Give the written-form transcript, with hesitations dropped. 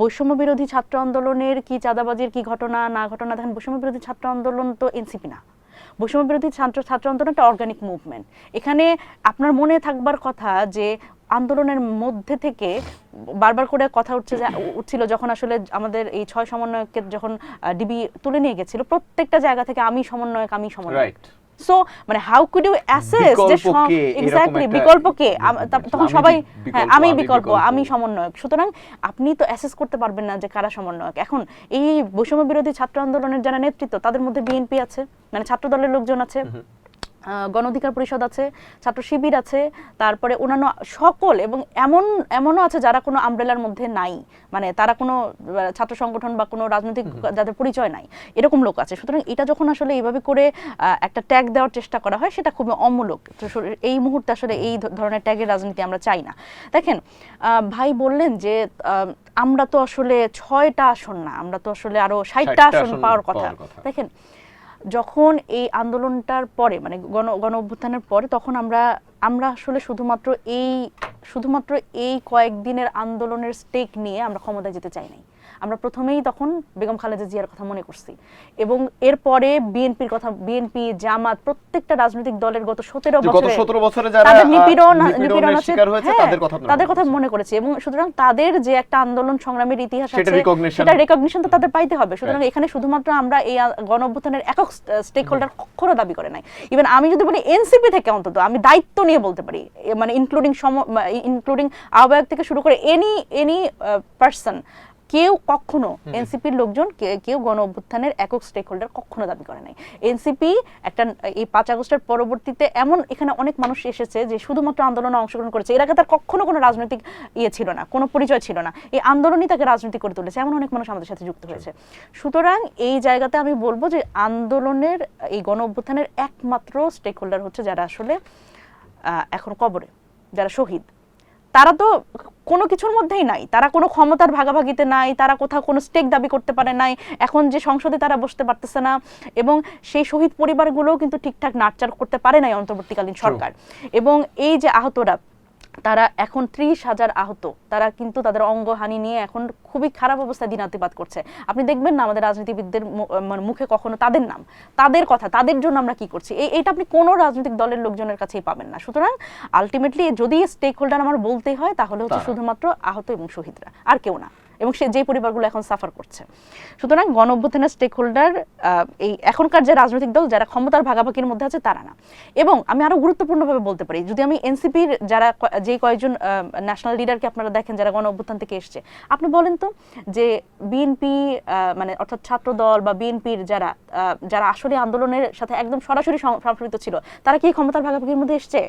বৈষম্য বিরোধী ছাত্র আন্দোলনের কি চাঁদাবাজির কি ঘটনা না ঘটনা, দেখেন বৈষম্য বিরোধী ছাত্র আন্দোলন তো এনসিপি না, বৈষম্য বিরোধী ছাত্র আন্দোলন একটা অর্গানিক মুভমেন্ট। এখানে আপনার মনে থাকবার কথা যে আন্দোলনের মধ্যে থেকে বারবার করে কথা উঠছিল যখন আসলে আমাদের এই 6 সমন্বয়কের যখন ডিবি তুলে নিয়ে গেছিল, প্রত্যেকটা জায়গা থেকে আমি সমন্বয়ক। সো মানে হাউ কুড ইউ অ্যাসেস যে এক্স্যাক্টলি বিকল্প কে, তখন সবাই আমি বিকল্প, আমি সমন্বয়ক। সুতরাং আপনি তো অ্যাসেস করতে পারবেন না যে কারা সমন্বয়ক। এখন এই বৈষম্য বিরোধী ছাত্র আন্দোলনের যারা নেতৃত্ব, তাদের মধ্যে বিএনপি আছে, মানে ছাত্র দলের লোকজন আছে, গণ অধিকার পরিষদ আছে, ছাত্র শিবির আছে, তারপরে অন্যান্য সকল, এবং এমনও আছে যারা কোনো আমব্রেলার মধ্যে নাই, মানে তারা কোনো ছাত্র সংগঠন বা কোনো রাজনৈতিক যাদের পরিচয় নাই, এরকম লোক আছে। সুতরাং এটা যখন আসলে এইভাবে করে একটা ট্যাগ দেওয়ার চেষ্টা করা হয়, সেটা খুবই অমূলক। এই মুহূর্তে আসলে এই ধরনের ট্যাগের রাজনীতি আমরা চাই না। দেখেন ভাই বললেন যে আমরা তো আসলে 6টা আসন না, আমরা তো আসলে আরো 60টা আসন পাওয়ার কথা। দেখেন যখন এই আন্দোলনটার পরে, মানে গণ অভ্যুত্থানের পরে, তখন আমরা আসলে শুধুমাত্র এই কয়েকদিনের আন্দোলনের স্টেক নিয়ে আমরা ক্ষমতায় যেতে চাই নাই। আমরা প্রথমেই তখন বেগম খালেদা জিয়ার কথা মনে করছি, এবং এরপরে বিএনপি জামাত প্রত্যেকটা রাজনৈতিক দলের গত 17 বছরে যারা নিপীড়ন আছে তাদের কথা মনে করেছি। এবং সুতরাং তাদের যে একটা আন্দোলন সংগ্রামের ইতিহাস আছে, সেটা রেকগনিশন তো তাদের পাইতে হবে। সুতরাং এখানে শুধুমাত্র আমরা এই গণ অভ্যুত্থানের একক স্টেক হোল্ডার কখনো দাবি করে নাই। ইভেন আমি যদি বলি এনসিপি থেকে অন্তত আমি দায়িত্ব নিয়ে বলতে পারি, মানে ইনক্লুডিং আহ্বায়ক থেকে শুরু করে এনি পার্সন, কেউ কখনো এনসিপির লোকজন কেউ গণ অভ্যুত্থানের একক স্টেক হোল্ডার কখনো দাবি করে নাই। এনসিপি একটা এই 5 আগস্টের পরবর্তীতে এমন এখানে অনেক মানুষ এসেছে যে শুধুমাত্র আন্দোলনে অংশগ্রহণ করেছে, এর আগে তার কখনো কোনো রাজনৈতিক ছিল না, কোনো পরিচয় ছিল না, এই আন্দোলনই তাকে রাজনীতি করে তুলেছে, এমন অনেক মানুষ আমাদের সাথে যুক্ত হয়েছে। সুতরাং এই জায়গাতে আমি বলবো যে আন্দোলনের এই গণ অভ্যুত্থানের একমাত্র স্টেক হোল্ডার হচ্ছে যারা আসলে এখন কবরে, যারা শহীদ। তারা তো কোনো কিছুর মধ্যেই নাই, তারা কোনো ক্ষমতার ভাগাভাগিতে নাই, তারা কোথাও কোনো স্টেক দাবি করতে পারে নাই, এখন যে সংসদে তারা বসতে পারতেছে না, এবং সেই শহীদ পরিবারগুলোও কিন্তু ঠিকঠাক নাড়চাড় করতে পারে নাই অন্তর্বর্তীকালীন সরকার। এবং এই যে আহতরা, তারা এখন 30,000 আহত, তারা কিন্তু তাদের অঙ্গহানি নিয়ে এখন খুবই খারাপ অবস্থায় দিনাতিপাত করছে। আপনি দেখবেন না আমাদের রাজনীতিবিদদের মুখে কখনো তাদের নাম, তাদের কথা, তাদের জন্য আমরা কি করছি, এইটা আপনি কোনো রাজনৈতিক দলের লোকজনের কাছেই পাবেন না। সুতরাং আলটিমেটলি যদি স্টেক হোল্ডার আমার বলতেই হয়, তাহলে হচ্ছে শুধুমাত্র আহত এবং শহীদরা, আর কেউ না, এবং যে পরিবারগুলো এখন সাফার করছে। সুতরাং গণ অভ্যুত্থানের স্টেক হোল্ডার এই এখনকার যে রাজনৈতিক দল যারা ক্ষমতার ভাগাভাগির মধ্যে আছে তারা না। এবং আমি আরো গুরুত্বপূর্ণভাবে বলতে পারি, যদি আমি এনসিপির যারা যে কয়েকজন ন্যাশনাল লিডারকে আপনারা দেখেন যারা গণ অভ্যুত্থান থেকে এসছে, আপনি বলেন তো যে বিএনপি মানে অর্থাৎ ছাত্র দল বা বিএনপির যারা আসলে আন্দোলনের সাথে একদম সরাসরি সম্পৃক্ত ছিল, তারা কি ক্ষমতার ভাগাভাগির মধ্যে এসছে?